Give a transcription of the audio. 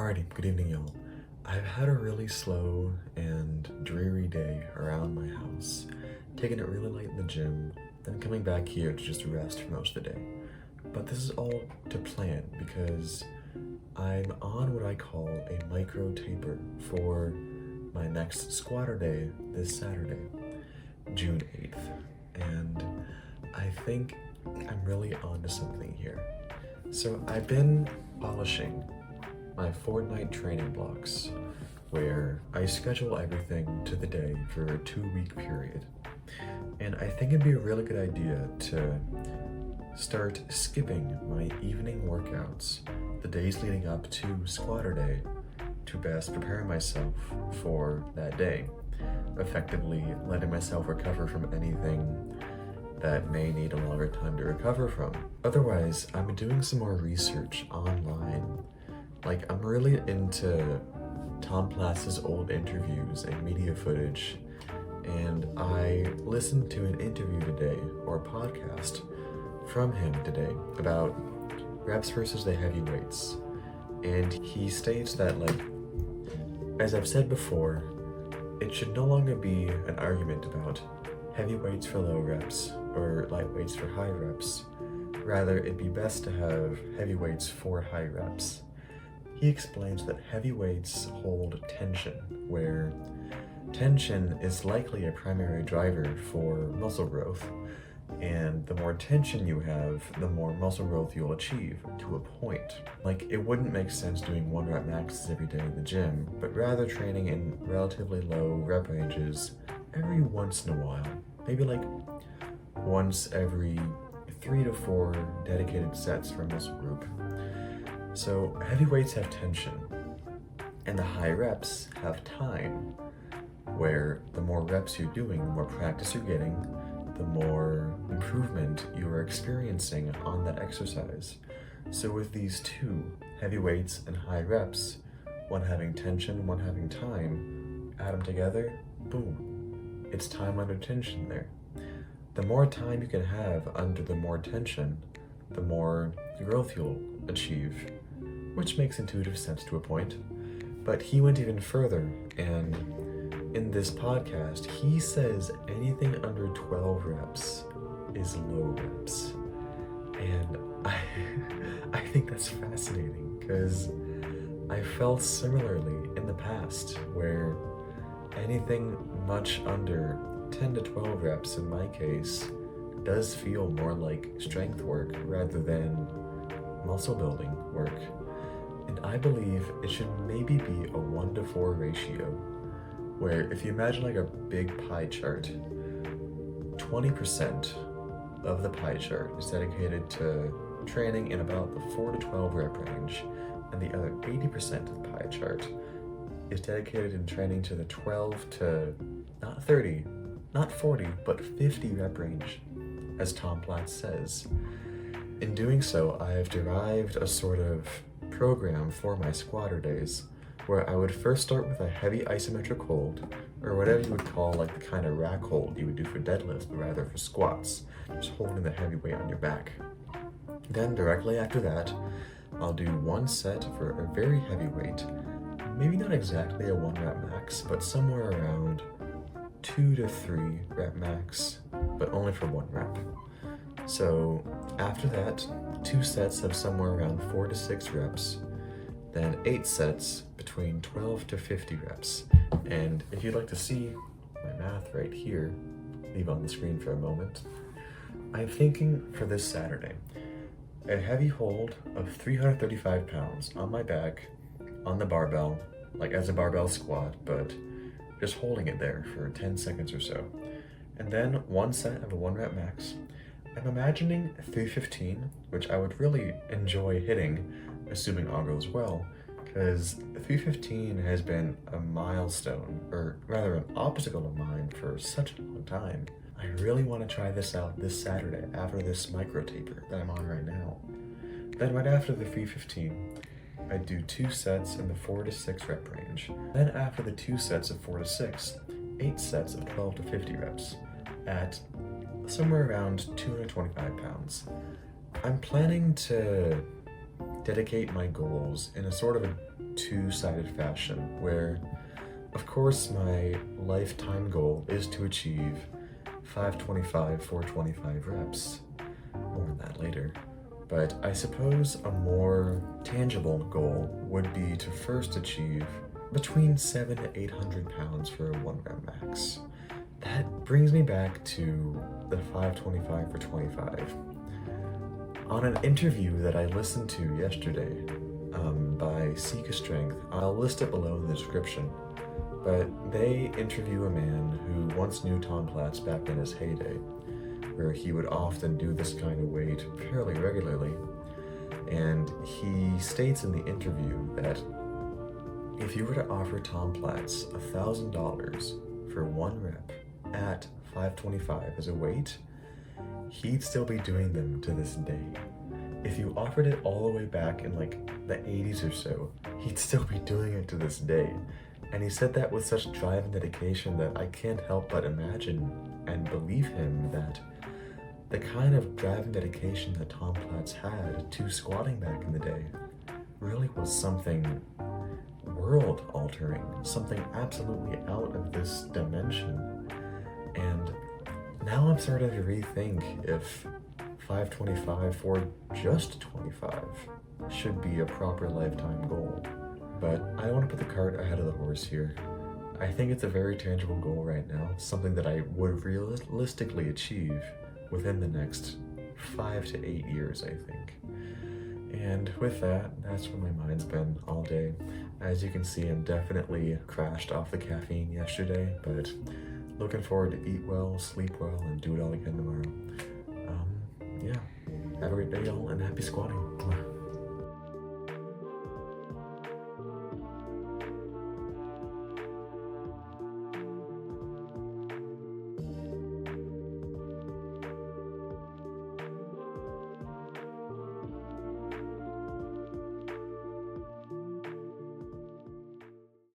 Alrighty, good evening, y'all. I've had a really slow and dreary day around my house, taking it really light in the gym, then coming back here to just rest for most of the day. But this is all to plan because I'm on what I call a micro-taper for my next squatter day this Saturday, June 8th. And I think I'm really onto something here. So I've been polishing my fortnight training blocks where I schedule everything to the day for a 2-week period. And I think it'd be a really good idea to start skipping my evening workouts the days leading up to squatter day to best prepare myself for that day, effectively letting myself recover from anything that may need a longer time to recover from. Otherwise, I'm doing some more research online. Like, I'm really into Tom Platz's old interviews and media footage, and I listened to an interview today, or a podcast, from him today about reps versus the heavy weights. And he states that, like, as I've said before, it should no longer be an argument about heavy weights for low reps or light weights for high reps. Rather, it'd be best to have heavy weights for high reps. He explains that heavy weights hold tension, where tension is likely a primary driver for muscle growth, and the more tension you have, the more muscle growth you'll achieve, to a point. Like, it wouldn't make sense doing 1-rep maxes every day in the gym, but rather training in relatively low rep ranges every once in a while. Maybe like once every 3 to 4 dedicated sets for a muscle group. So heavy weights have tension, and the high reps have time, where the more reps you're doing, the more practice you're getting, the more improvement you are experiencing on that exercise. So with these two, heavy weights and high reps, one having tension, one having time, add them together, boom, it's time under tension there. The more time you can have under the more tension, the more growth you'll achieve, which makes intuitive sense to a point. But he went even further, and in this podcast, he says anything under 12 reps is low reps. And I think that's fascinating, because I felt similarly in the past, where anything much under 10 to 12 reps in my case does feel more like strength work rather than muscle building work. And I believe it should maybe be a 1-to-4 ratio, where if you imagine like a big pie chart, 20% of the pie chart is dedicated to training in about the 4 to 12 rep range, and the other 80% of the pie chart is dedicated in training to the 12 to not 30, not 40, but 50 rep range, as Tom Platz says. In doing so, I have derived a sort of program for my squatter days, where I would first start with a heavy isometric hold, or whatever you would call like the kind of rack hold you would do for deadlifts, but rather for squats, just holding the heavy weight on your back. Then directly after that, I'll do one set for a very heavy weight, maybe not exactly a 1-rep max, but somewhere around 2 to 3 rep max, but only for 1 rep. So after that, 2 sets of somewhere around 4 to 6 reps, then 8 sets between 12 to 50 reps. And if you'd like to see my math right here, leave on the screen for a moment. I'm thinking for this Saturday, a heavy hold of 335 pounds on my back, on the barbell, like as a barbell squat, but just holding it there for 10 seconds or so. And then 1 set of a 1-rep max. I'm imagining 315, which I would really enjoy hitting, assuming all goes well, because 315 has been a milestone, or rather an obstacle of mine for such a long time. I really want to try this out this Saturday after this micro-taper that I'm on right now. Then right after the 315, I do 2 sets in the 4 to 6 rep range. Then after the 2 sets of 4 to 6, 8 sets of 12 to 50 reps at somewhere around 225 pounds. I'm planning to dedicate my goals in a sort of a two-sided fashion where, of course, my lifetime goal is to achieve 525, 425 reps. More on that later. But I suppose a more tangible goal would be to first achieve between 700 to 800 pounds for a 1 rep max. That brings me back to the 525 for 25. On an interview that I listened to yesterday by Seek a Strength, I'll list it below in the description, but they interview a man who once knew Tom Platz back in his heyday, where he would often do this kind of weight fairly regularly. And he states in the interview that if you were to offer Tom Platz $1,000 for 1 rep at 525 as a weight, he'd still be doing them to this day. If you offered it all the way back in like the 80s or so, he'd still be doing it to this day. And he said that with such drive and dedication that I can't help but imagine and believe him that the kind of drive and dedication that Tom Platz had to squatting back in the day really was something world-altering, something absolutely out of this dimension. And now I'm starting to rethink if 525 for just 25 should be a proper lifetime goal. But I don't want to put the cart ahead of the horse here. I think it's a very tangible goal right now, something that I would realistically achieve within the next 5 to 8 years, I think. And with that, that's where my mind's been all day. As you can see, I'm definitely crashed off the caffeine yesterday, but looking forward to eat well, sleep well, and do it all again tomorrow. Yeah, have a great day, y'all, and happy squatting.